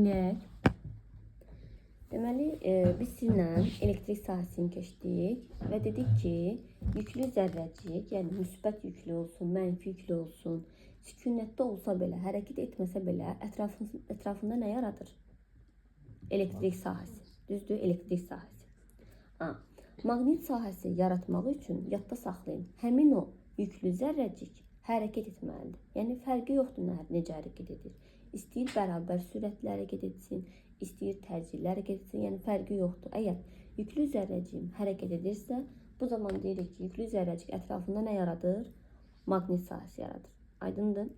Dinləyək. Deməli, biz sizinlə elektrik sahəsini keçdik və dedik ki, yüklü zərrəcik, yəni müsbət yüklü olsun, mənfi yüklü olsun, sükunətdə olsa belə, hərəkət etməsə belə ətrafında nə yaradır? Elektrik sahəsi. Düzdür, elektrik sahəsi. Maqnit sahəsi yaratmaq üçün yadda saxlayın. Həmin o yüklü zərrəcik hərəkət etməlidir. Yəni, fərqi yoxdur necə hərəkət edir. İstəyir bərabər sürətlə hərəkət etsin, istəyir təcillə hərəkət etsin, yəni fərqi yoxdur. Əgər yüklü zərrəcik hərəkət edirsə, bu zaman deyirik ki, yüklü zərrəcik ətrafında nə yaradır? Maqnit sahəsi yaradır. Aydındır?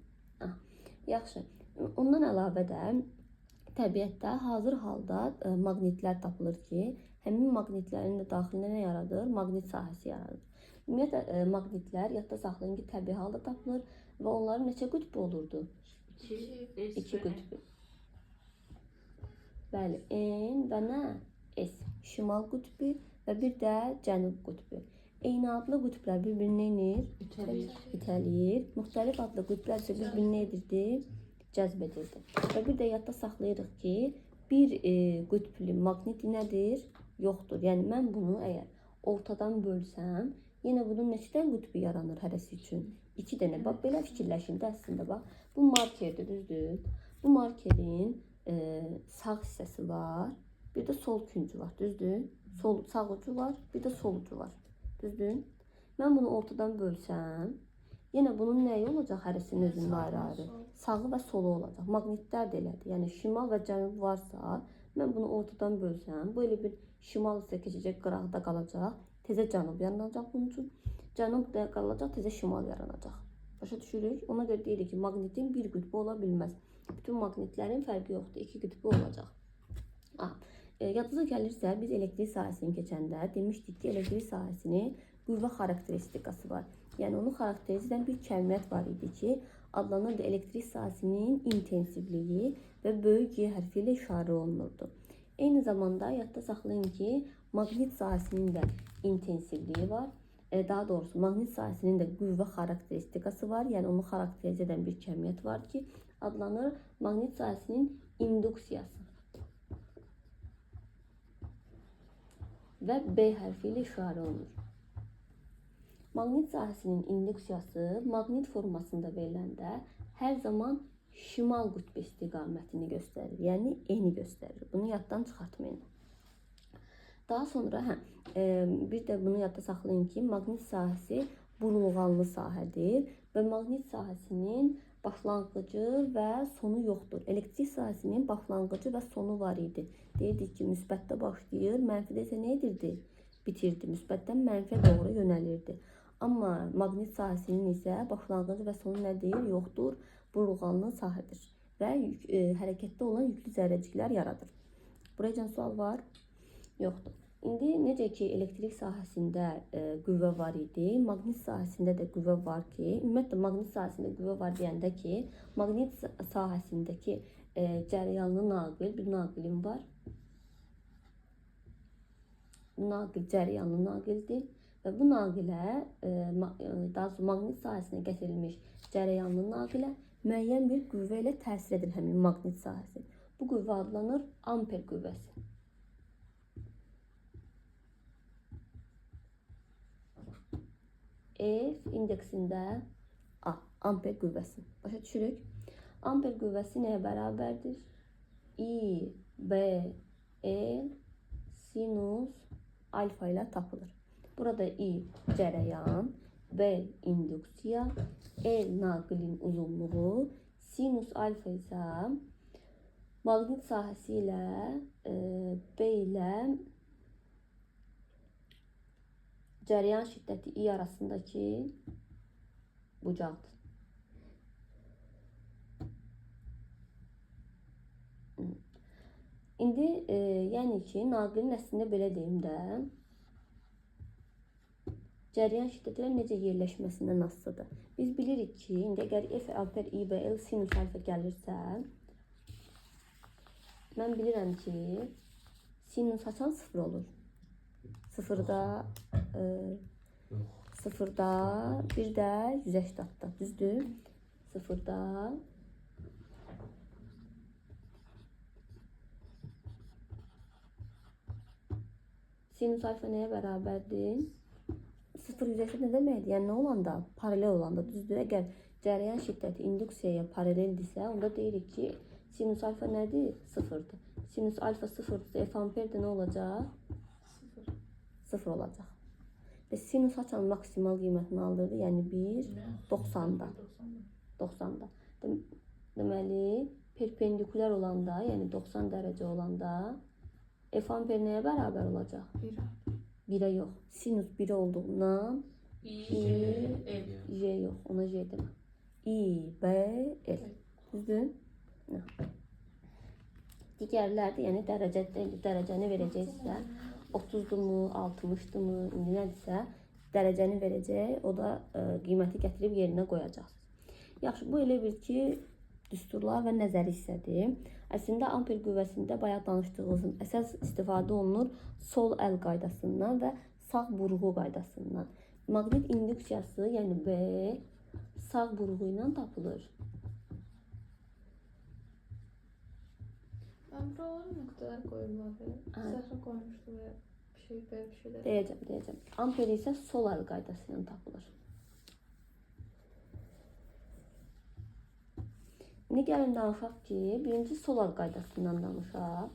Yaxşı. Ondan əlavə də təbiətdə hazır halda maqnitlər tapılır ki, həmin maqnitlərin də daxilində nə yaradır? Maqnit sahəsi yaradır. Ümumiyyətlə, maqnitlər yadda saxlayın ki, təbii halda tapılır və onların neçə qütbü olurdu? İki qütbü. Bəli, N və nə? S. Şimal qütbü və bir də cənub qütbü. Eyni adlı qütblər bir-birini neyir? İtəliyir. Müxtəlif adlı qütblər isə bir-birini nə edirdi? Cəzb edirdi. Və bir də yadda saxlayırıq ki, bir qütblü maqnit nədir? Yoxdur. Yəni, mən bunu əgər ortadan bölsəm, yenə bunun neçə dənə qütbü yaranır hərəsi üçün? 2 dənə. Bax, belə fikirləşin də əslində, bax. Bu markerdir, düzdür? Bu markerin sağ hissəsi var, bir də sol küncü var, düzdür? Sağ ucu var, bir də sol ucu var, düzdür? Mən bunu ortadan bölsəm, yenə bunun nəyi olacaq hərəsinin özünün ayrı-ayrı? Sağı və solu olacaq. Maqnitlər də elədir. Yəni, şimal və cənub varsa, mən bunu ortadan bölsəm, bu elə bir şimal isə keçəcək, qıraqda qalacaq, tezə cənub yaranacaq bunun üçün. Cənub da qalacaq, tezə şimal yaranacaq. Başa düşürük? Ona görə deyirik ki, maqnitin bir qütbü ola bilməz. Bütün maqnitlərin fərqi yoxdur, 2 qütbü olacaq. Yadınıza gəlirsə, biz elektrik sahəsini keçəndə demişdik ki, elektrik sahəsinin qüvvə xarakteristikası var. Yəni, onu xarakterize edən bir kəmiyyət var idi ki, adlanırdı elektrik sahəsinin intensivliyi və böyük G hərfi ilə işarə olunurdu. Eyni zamanda yadda saxlayın ki, maqnit sahəsinin də intensivliyi var. Daha doğrusu, maqnit sahəsinin də qüvvə xarakteristikası var. Yəni, onu xarakterize edən bir kəmiyyət var ki, adlanır maqnit sahəsinin induksiyası. Və B hərfi ilə işarə olunur. Maqnit sahəsinin induksiyası maqnit formasında veriləndə hər zaman şimal qütbü istiqamətini göstərir. Yəni, N-i göstərir. Bunu yaddan çıxartmayın. Daha sonra, bir də bunu yadda saxlayın ki, maqnit sahəsi burulğanlı sahədir və maqnit sahəsinin başlanğıcı və sonu yoxdur. Elektrik sahəsinin başlanğıcı və sonu var idi. Deyirdik ki, müsbətdə başlayır, mənfidə isə nə edirdi? Bitirdi. Müsbətdən mənfiyə doğru yönəlirdi. Amma maqnit sahəsinin isə başlanğıcı və sonu nədir? Yoxdur. Burulğanlı sahədir və hərəkətdə olan yüklü zərrəciklər yaradır. Buraya sual var? Yoxdur. İndi necə ki, elektrik sahəsində qüvvə var idi, maqnit sahəsində də qüvvə var ki, ümumiyyətlə, maqnit sahəsində qüvvə var deyəndə ki, maqnit sahəsindəki cəryanlı naqil, bir naqilim var. Bu naqil cəryanlı naqildir və bu naqilə, daha sonra maqnit sahəsinə gətirilmiş cəryanlı naqilə müəyyən bir qüvvə ilə təsir edir həmin maqnit sahəsi. Bu qüvvə adlanır amper qüvvəsi. F indeksində A, amper qüvvəsi. Başa düşürük. Amper qüvvəsi nəyə bərabərdir? I, B, E, sinus alfa ilə tapılır. Burada I cərəyan, B induksiya, E naqilin uzunluğu, sinus alfa isə maqnit sahəsi ilə B ilə cəryan şiddəti I arasındakı bucaqdır. İndi, yəni ki, naqilin əslində belə deyim də, cəryan şiddətləri necə yerləşməsindən asılıdır. Biz bilirik ki, indi əgər F amper I, B, L sinus alfa gəlirsə, mən bilirəm ki, sinus açan 0 olur. Sıfırda, bir də 180'da, düzdür? Sıfırda Sinüs alfa nəyə bərabərdir? 0 yüzeysə nə deməkdir? Yəni nə olanda? Paralel olanda, düzdür? Əgər cərəyan şiddəti induksiyaya paraleldirsə, onda deyirik ki, sinüs alfa nədir? 0'dır. Sinüs alfa 0'dırsa F amperdə nə olacaq? 0 olacaq. Və sinüs açanın maksimal qiymətini aldırdı, yəni 1, 90'da. 90'da. Deməli, perpendikulyar olanda, yəni 90 dərəcə olanda F amper nəyə bərabər olacaq? 1'ə yox. Sinüs 1 olduğundan J yox, ona J demə. I, B, L. Düzdür? Digərlərdə, yəni dərəcəni verəcəksə, 30'dumu, 60'dumu, indi nədirsə, dərəcəni verəcək, o da qiyməti gətirib yerinə qoyacaqsınız. Yaxşı, bu elə bir ki, düsturlar və nəzəri hissədir. Əslində, amper qüvvəsində bayaq danışdığımızın əsas istifadə olunur sol əl qaydasından və sağ burğu qaydasından. Maqnit induksiyası, yəni B, sağ burğu ilə tapılır. Ben buralara noktalar koyulmadı. Zəhra koymuşdu ve bir şeyler. Deyəcəm. Amper isə sol əl qaydası ilə tapılır. İndi gəlin danışaq ki, birinci sol əl qaydasından danışaq.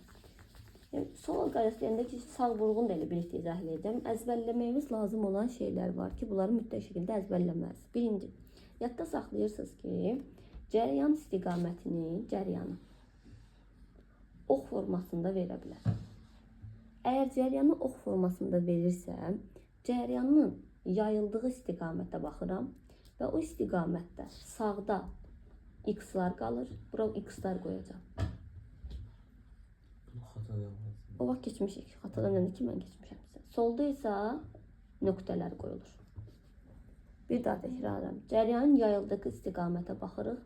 Sol əl qaydası deyəndə ki, sağ burğunu da elə birlikdə izah edəcəm. Əzbərləməyimiz lazım olan şeylər var ki, bunları mütləq şəkildə əzbərləməlisiniz. Birinci, yadda saxlayırsınız ki, cərəyan istiqamətini, ox formasında verə bilər. Əgər cərəyanı ox formasında verirsə, cərəyanın yayıldığı istiqamətə baxıram və o istiqamətdə sağda x-lar qalır, bura x-lar qoyacağım. O vaxt keçmişik. Xatadan öndə ki, mən keçmişəm. Solda isə nöqtələr qoyulur. Bir daha təkrarlayıram. Cərəyanın yayıldığı istiqamətə baxırıq.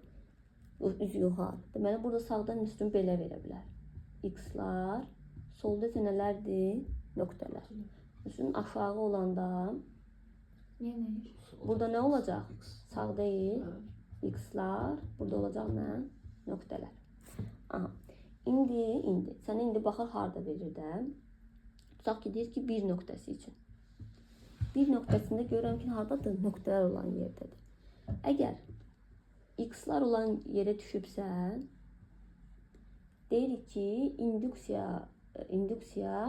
Üz yuxarı. Deməli, burada sağdan üstün belə verə bilər. X-lar. Solda isə nələrdir? Nöqtələr. Üstün aşağı olanda burada nə olacaq? Sağ deyil. X-lar. Burada olacaq nə? Nöqtələr. Aha. İndi. Sənə indi baxır harda verir də. Tutaq ki, deyir ki, bir nöqtəsi üçün. Bir nöqtəsində görürəm ki, hardadır? Nöqtələr olan yerdədir. Əgər x-lar olan yerə düşübsən, deyirik ki, induksiya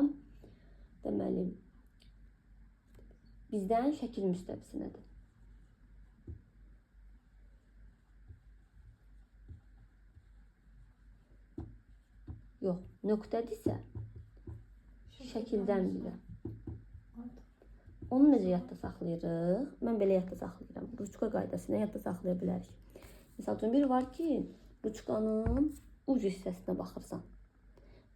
deməli bizdən şəkil müstəvisinədir. Yox, nöqtədirsə şəkildən bilə. Onu necə yadda saxlayırıq? Mən belə yadda saxlayıram. Ruçka qaydasını yadda saxlaya bilərik. Məsəl üçün, bir var ki, ruçkanın uc hissəsinə baxırsan.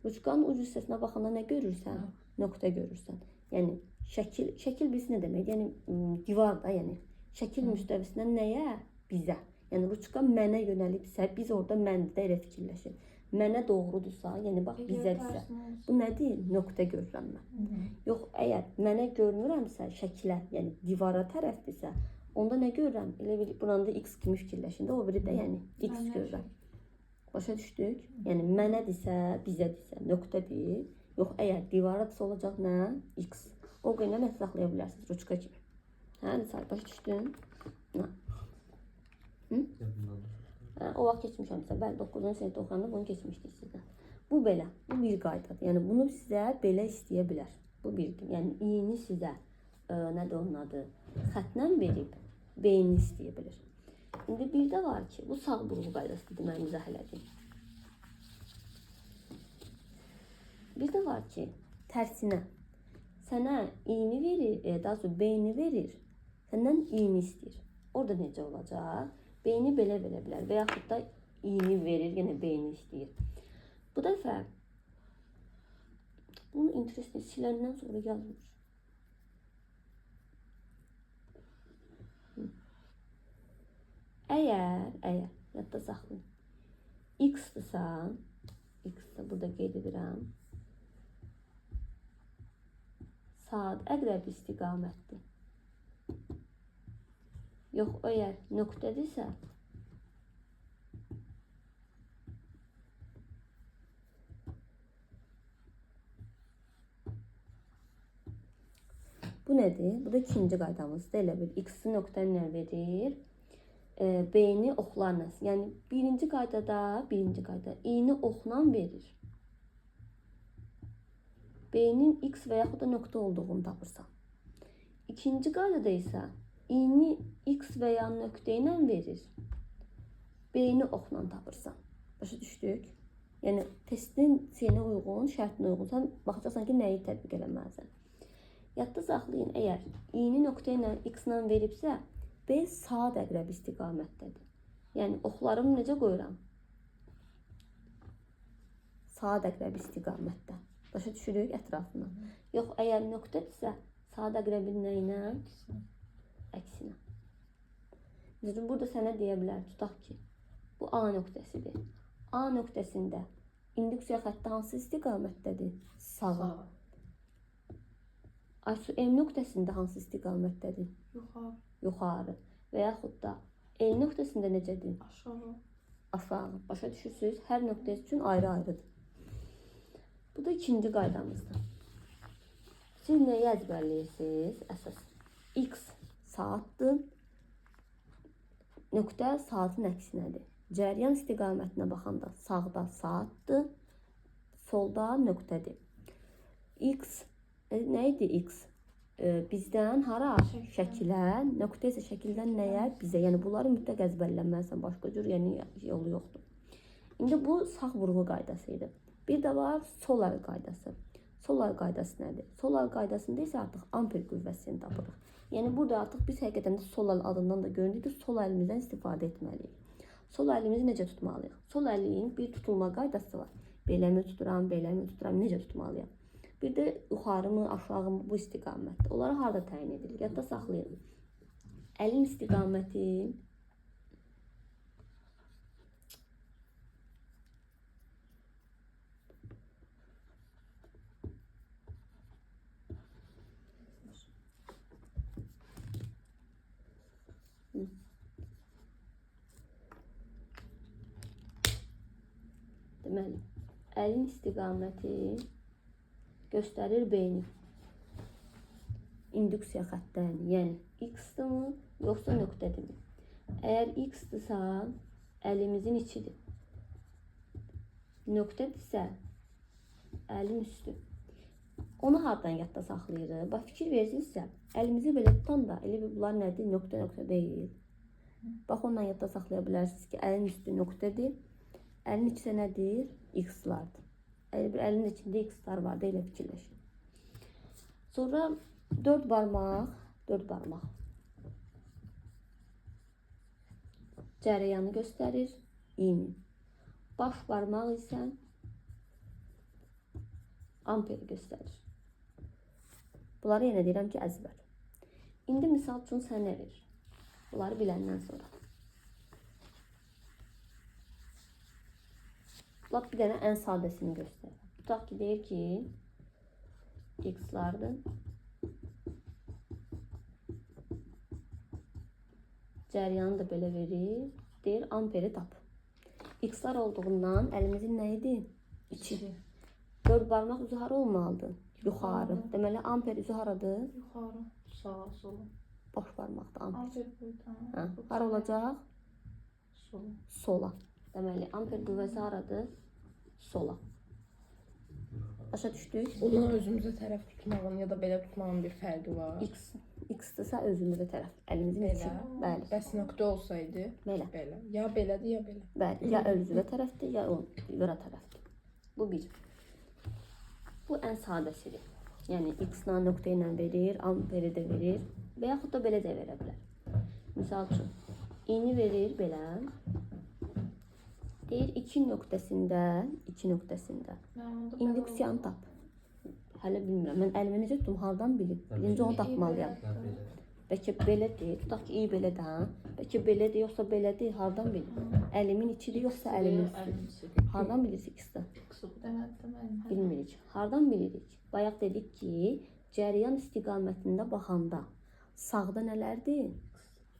Ruçkanın uc hissəsinə baxanda nə görürsən? Nöqtə görürsən. Yəni, şəkil bilsin nə demək? Yəni, divarda, yəni, şəkil müstəvisindən nəyə? Bizə. Yəni, ruçka mənə yönəlibsə, biz orada məndə elə fikirləşir. Mənə doğrudursa, yəni bax bizədirsə, bu nədir? Nöqtə görürəm mən. Yox, əgər mənə görmürəmsə, şəkilə, yəni divara tərəfdirsə, onda nə görürəm? Elə bil buranda x kimi fikirləşində, o biri də yəni x görürəm. Başa düşdük? Yəni mənədirsə, bizədirsə, nöqtədir. Yox, əgər divaradırsa olacaq nə? X. O qayna nə saxlaya bilərsiniz? Ruçka kimi. Hə, başa düşdün? Nə? O vaxt keçmişəmsə, bəli, 9-cu sinifdə oxuyanda bunu keçmişdik sizdən. Bu belə, bu bir qaydadır. Yəni bunu sizə belə istəyə bilər. Bu birdir. Yəni i-ni sizə nədir onun adı? Xətlə verib b-ni istəyə bilir. İndi bir də var ki, bu sağ burğu qaydasıdır, mən izah elədim. Bir də var ki, tərsinə sənə i-ni verir, daha sonra b-ni verir, səndən i-ni istəyir. Orada necə olacaq? B-ni belə verə bilər və yaxud da i-ni verir, yenə B-ni istəyir. Bu dəfə bunu interesli siləndən sonra yazmır. Əgər yadda saxlayın, x-dırsa, x-də burada qeyd edirəm, saat əqrəb istiqamətdir. Yox, əgər nöqtədirsə, Bu nədir? Bu da ikinci qaydamızdır. Elə bil x-i nöqtə ilə verir. B-ni oxlarla. Yəni birinci qayda i-ni oxla verir. B-nin x və yaxud da nöqtə olduğunu tapırsan. İkinci qaydada isə i-ni x və ya nöqtə ilə verir. B-ni oxla tapırsan. Başa düşdük? Yəni testin şeyinə uyğun, şərtinə uyğun sən baxacaqsan ki, nəyi tətbiq eləməlisən. Yadda saxlayın, əgər i-ni nöqtə ilə x-la veribsə, B saat əqrəb istiqamətdədir. Yəni oxlarımı necə qoyuram? Saat əqrəb istiqamətdə. Başa düşürük ətrafına. Yox, əgər nöqtədirsə, saat əqrəbin nə ilə? Əksinə. Düzdür, burada sənə deyə bilər, tutaq ki, bu A nöqtəsidir. A nöqtəsində induksiya xətti hansı istiqamətdədir? Sağa. M nöqtəsində hansı istiqamətdədir? Yuxarı. Və yaxud da L nöqtəsində necədir? Aşağı. Başa düşürsünüz? Hər nöqtə üçün ayrı-ayrıdır. Bu da ikinci qaydamızdır. Siz nəyi əzbərləyirsiniz? Əsas. X saatdır. Nöqtə saatın əksinədir. Cəryan istiqamətinə baxanda sağda saatdır. Solda nöqtədir. X nə idi X? Bizdən hara? Şəkilə, nöqtə isə şəkildən nəyə? Bizə. Yəni bunları mütləq əzbərlənməlisən, başqa cür yolu yoxdur. İndi bu sağ vurğu qaydası idi. Bir də var sol əl qaydası. Sol əl qaydası nədir? Sol əl qaydasında isə artıq amper qüvvəsini tapırıq. Yəni burada artıq biz həqiqətən də sol əl adından da görünür ki, sol əlimizdən istifadə etməliyik. Sol əlimizi necə tutmalıyıq? Sol əlin bir tutulma qaydası var. Beləmi tuturam, necə tutmalıyam? Bir də yuxarı mı, aşağı mı bu istiqamətdə. Onları harada təyin edilir? Yadda saxlayın. Əlin istiqaməti deməli, əlin istiqaməti göstərir B-ni. İnduksiya xəttəni, yəni x-dır mı, yoxsa nöqtədir mi? Əgər x-dırsa, əlimizin içidir. Nöqtədirsə, əlin üstü. Onu hardan yadda saxlayırıq? Bax, fikir versinizsə, əlimizi belə tutan da, elə bir bunlar nədir? Nöqtə deyil. Bax, ondan yadda saxlaya bilərsiniz ki, əlin üstü nöqtədir. Əlin içində nədir? X-lardır. Əlin içində x-lar var da, elə fikirləşin. Sonra 4 barmaq cərəyanı göstərir, i-ni. Baş barmaq isə amperi göstərir. Bunları yenə deyirəm ki, əzbər. İndi misal üçün sənə verir. Bunları biləndən sonra. Lap bir dənə ən sadəsini göstərir. Tutaq ki, deyir ki, x-lardır. Cəryanı da belə verir. Deyir, amperi tap. X-lar olduğundan əlimizin nə idi? İçi. 4 barmaq üzü hara olmalıdır? Yuxarı. Deməli, amper üzü haradır? Yuxarı, sağa, sola. Boş barmaqda amper. Amper boyu, tamam. Hara olacaq? Sola. Sola. Deməli, amper qüvvəsi haradır? Sola. Başa düşdük? Onu özümüzə tərəf tutmağın ya da belə tutmağın bir fərqi var. X-dırsa özümüzə tərəf. Əlimizin içi. Bəli. Bəs nöqtə olsaydı? Belə. Ya belədir, ya belə. Bəli. Ya özümüzə tərəfdir, ya ora tərəfdir. Bu bir. Bu ən sadəsidir. Yəni, X-la nöqtə ilə verir, amperi də verir və yaxud da belə də verə bilər. Misal üçün, i-ni verir belə. Deyir, 2 nöqtəsində induksiyanı tap. Hələ bilmirəm. Mən əlimi necə tutum, hardan bilim? Birinci onu tapmalıyam. Bəlkə belədir, tutaq ki, iyi belədir. Bəlkə belədir, yoxsa belədir, hardan bilim? Əlimin içidir, yoxsa əlimin üstüdür. Hardan bilirsik x-da? Bilmirik. Hardan bilirik? Bayaq dedik ki, cəryan istiqamətində baxanda sağda nələrdir?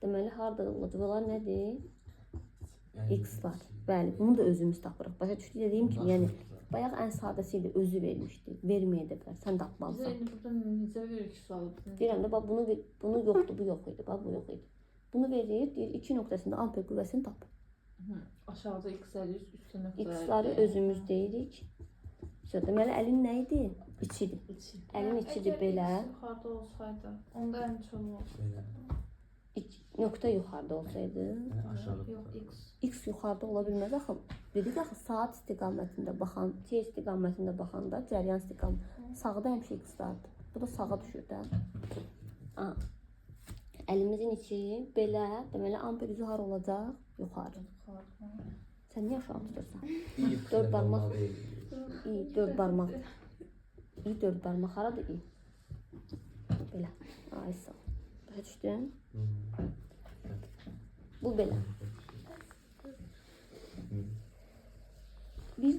Deməli, harada olacaq? Onlar nədir? X-lar. Bəli, bunu da özümüz tapırıq. Başa düşdük dediyim kimi, yəni Bayaq ən sadəsi idi, özü vermişdi. Verməyə də bilər. Sən Bizə tapmalısan. indi burada necə verir ki, sualı? Deyirəm də, bax bunu yoxdur, bu yox idi. Bax bu yox idi. Bunu verir, deyir 2 nöqtəsində amper qüvvəsini tap. Aşağıda x əliyiz, üstə nöqtə. X-ları özümüz deyirik. Deməli əlin nə idi? İçidir. İçi. Əlin içidir Əgər belə. x yuxarıda olsaydı, onda ən çox olsaydı. Nöqtə yuxarıda olsaydı. Aşağı. Yox, x. X yuxarıda ola bilməz axı. Dedik axı saat istiqamətində baxan, t istiqamətində baxanda cəryan istiqaməti sağda həmişə x vardır. Bu da sağa düşür də. Əlimizin içi belə, deməli amper üzü hara olacaq? Yuxarı. Sən niyə aşağı tutursan? Dörd barmaq. İyi, 4 barmaq. İyi 4 barmaq haradır? İyi. Belə. Ay sağ ol. Başa düşdün? Bu belə. Bir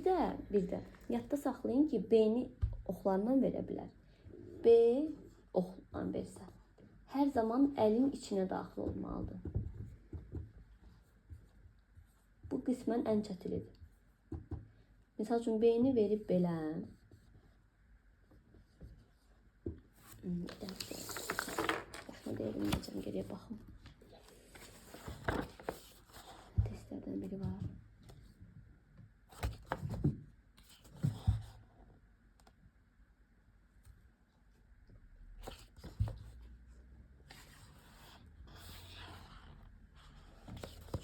də yadda saxlayın ki, B-ni oxlarla verə bilər. B oxla versə, hər zaman əlin içinə daxil olmalıdır. Bu qismən ən çətilidir. Məsəl üçün, B-ni verib belə. Başına deyiləm, necəm geriyə baxım. Testlərdən biri var.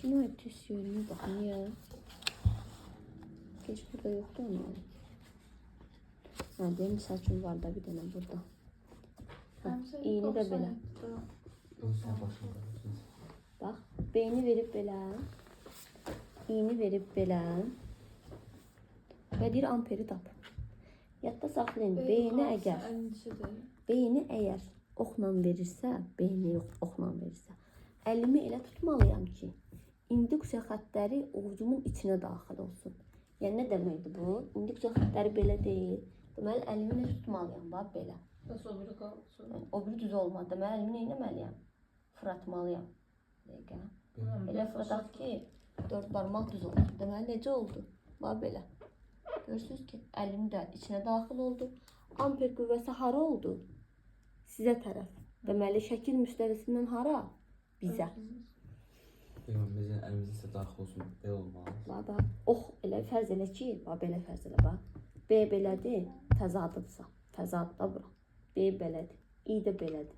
Cinayət test yönünə baxın, ya. Geç burada yoxdur ama. Deyim, misal üçün var da bir dənə burada. İyini də belə. Bax, beyni verib belə. İyini verib belə. Və deyir amperi tap. Yadda saxlayın, beyni əgər oxla verirsə, beyni oxla verirsə, əlimi elə tutmalıyam ki, induksiya xəttləri ovucumun içinə daxil olsun. Yəni, nə deməkdir bu? İnduksiya xəttləri belə deyil. Deməli, əlimi nə tutmalıyam? Bax, belə. Nasıl o biri qalsın? O biri düz olmadı. Deməli, əlimi nə etməliyəm? Fırlatmalıyam. Elə fırladaq ki, 4 barmaq düz olsun. Deməli, necə oldu? Bax, belə. Görürsünüz ki, əlim də içinə daxil oldu. Amper qüvvəsi hara oldu? Sizə tərəf. Deməli, şəkil müstəvisindən hara? Bizə. Bizim əlimizin isə daxil olsun, belə olmalı. Bax, ox elə fərz elə ki, bax, belə fərz elə, bax. B belədir, təzadıdırsa, təzad da bura. B belədir, İ də belədir.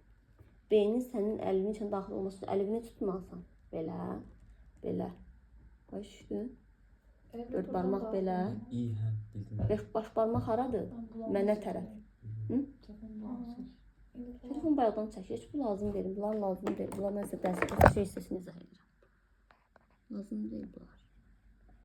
B-nin sənin əlinin içində daxil olması, əlini tutmalısan. Belə, belə. Baş düşdün. 4 barmaq belə. İyi, hə, bildim. Baş barmaq haradır? Mənə tərəf. Telefon bayaqdan çəkir, heç bu lazım deyil, bunlar lazım deyil. Bunlar mən sizə dərs şey hissəsini izah edirəm. Lazım deyil bunlar.